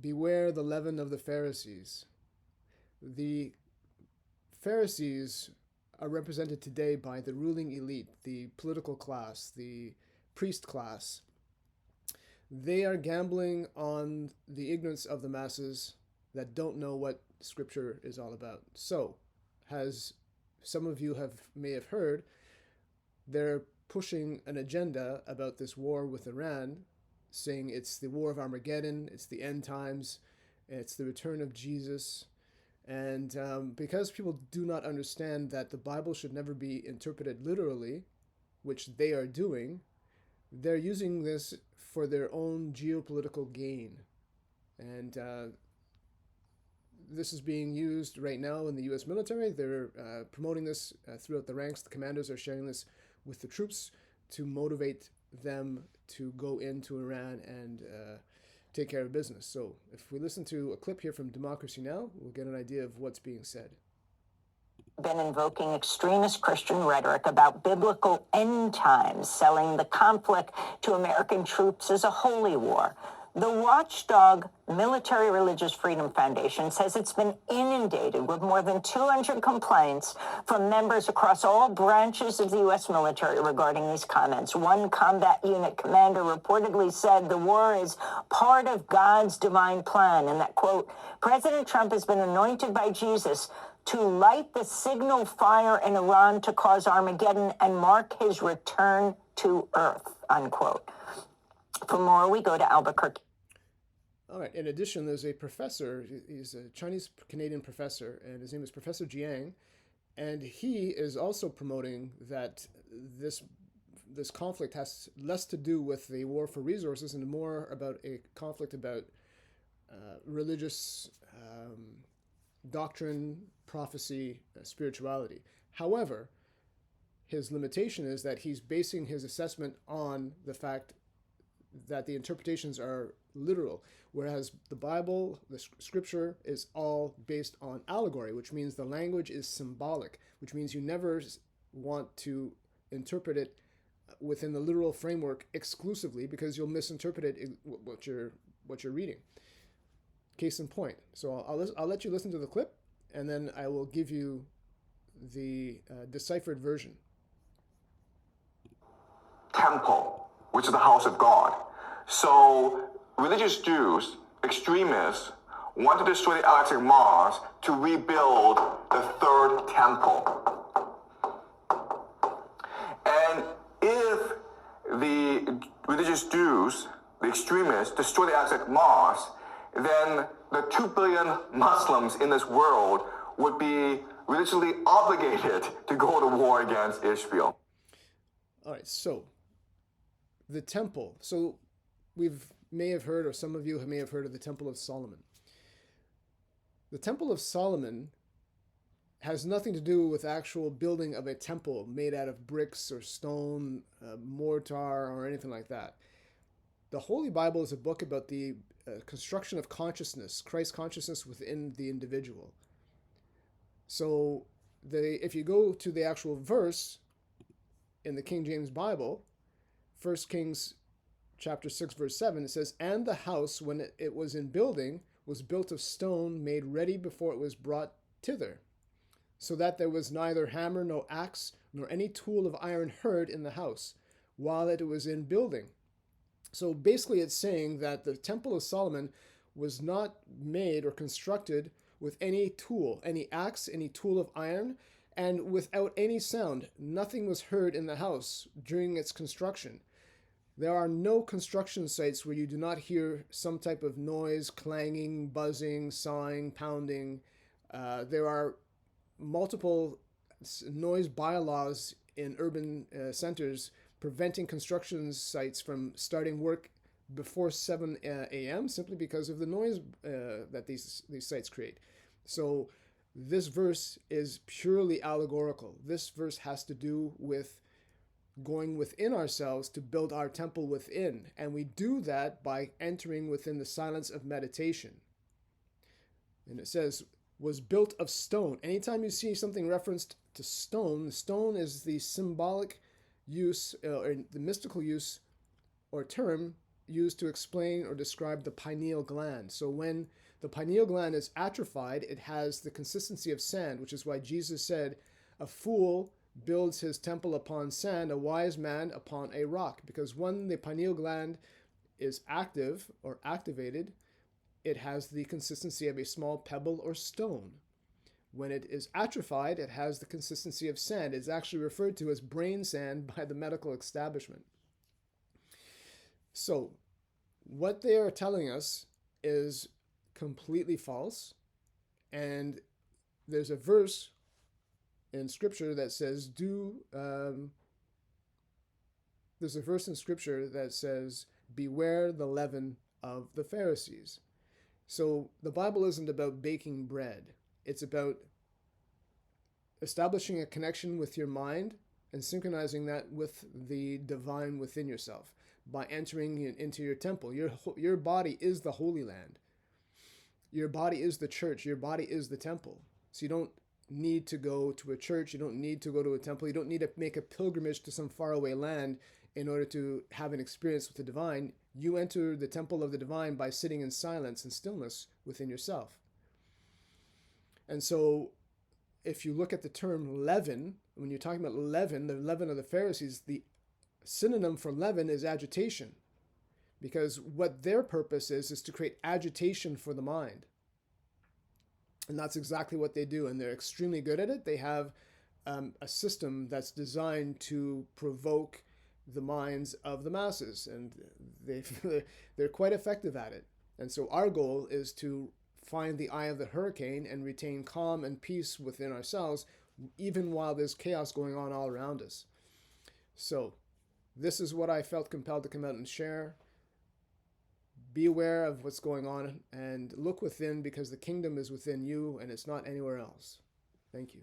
Beware the leaven of the Pharisees. The Pharisees are represented today by the ruling elite, the political class, the priest class. They are gambling on the ignorance of the masses that don't know what Scripture is all about. So, as some of you may have heard, they're pushing an agenda about this war with Iran, saying it's the war of Armageddon, it's the end times, it's the return of Jesus. And because people do not understand that the Bible should never be interpreted literally, which they are doing, they're using this for their own geopolitical gain. And this is being used right now in the U.S. military. They're promoting this throughout the ranks. The commanders are sharing this with the troops to motivate them to go into Iran and take care of business. So if we listen to a clip here from Democracy Now!, we'll get an idea of what's being said. Been invoking extremist Christian rhetoric about biblical end times, selling the conflict to American troops as a holy war. The watchdog Military Religious Freedom Foundation says it's been inundated with more than 200 complaints from members across all branches of the U.S. military regarding these comments. One combat unit commander reportedly said the war is part of God's divine plan and that, quote, President Trump has been anointed by Jesus to light the signal fire in Iran to cause Armageddon and mark his return to Earth, unquote. For more, we go to Albuquerque. All right. In addition, there's a professor. He's a Chinese-Canadian professor, and his name is Professor Jiang. And he is also promoting that this conflict has less to do with the war for resources and more about a conflict about religious doctrine, prophecy, spirituality. However, his limitation is that he's basing his assessment on the fact that the interpretations are literal, whereas the Bible, the Scripture, is all based on allegory, which means the language is symbolic, which means you never want to interpret it within the literal framework exclusively because you'll misinterpret it what you're reading. Case in point. So I'll let you listen to the clip, and then I will give you the deciphered version. Temple, which is the house of God. So religious Jews, extremists, want to destroy the Alexandrian Mosque to rebuild the third temple. And if the religious Jews, the extremists, destroy the Alexandrian Mosque, then the 2 billion Muslims in this world would be religiously obligated to go to war against Israel. All right, so the temple. So may have heard, or some of you may have heard of the Temple of Solomon. The Temple of Solomon has nothing to do with actual building of a temple made out of bricks or stone, mortar, or anything like that. The Holy Bible is a book about the construction of consciousness, Christ consciousness within the individual. So if you go to the actual verse in the King James Bible, 1 Kings chapter 6, verse 7, it says, And the house, when it was in building, was built of stone made ready before it was brought thither, so that there was neither hammer, nor axe, nor any tool of iron heard in the house, while it was in building. So basically it's saying that the Temple of Solomon was not made or constructed with any tool, any axe, any tool of iron, and without any sound. Nothing was heard in the house during its construction. There are no construction sites where you do not hear some type of noise, clanging, buzzing, sawing, pounding. There are multiple noise bylaws in urban centers preventing construction sites from starting work before 7 a.m. simply because of the noise that these sites create. So this verse is purely allegorical. This verse has to do with going within ourselves to build our temple within. And we do that by entering within the silence of meditation. And it says, was built of stone. Anytime you see something referenced to stone, stone is the symbolic use or the mystical use or term used to explain or describe the pineal gland. So when the pineal gland is atrophied, it has the consistency of sand, which is why Jesus said, a fool builds his temple upon sand, a wise man upon a rock. Because when the pineal gland is active or activated, it has the consistency of a small pebble or stone. When it is atrophied, it has the consistency of sand. It's actually referred to as brain sand by the medical establishment. So, what they are telling us is completely false. And there's a verse in Scripture that says, there's a verse in Scripture that says, beware the leaven of the Pharisees. So, the Bible isn't about baking bread. It's about establishing a connection with your mind and synchronizing that with the divine within yourself by entering into your temple. Your body is the Holy Land. Your body is the church. Your body is the temple. So you don't need to go to a church. You don't need to go to a temple. You don't need to make a pilgrimage to some faraway land in order to have an experience with the divine. You enter the temple of the divine by sitting in silence and stillness within yourself. And so if you look at the term leaven, when you're talking about leaven, the leaven of the Pharisees, the synonym for leaven is agitation. Because what their purpose is to create agitation for the mind. And that's exactly what they do. And they're extremely good at it. They have a system that's designed to provoke the minds of the masses. And they're quite effective at it. And so our goal is to find the eye of the hurricane and retain calm and peace within ourselves, even while there's chaos going on all around us. So this is what I felt compelled to come out and share. Be aware of what's going on and look within, because the kingdom is within you and it's not anywhere else. Thank you.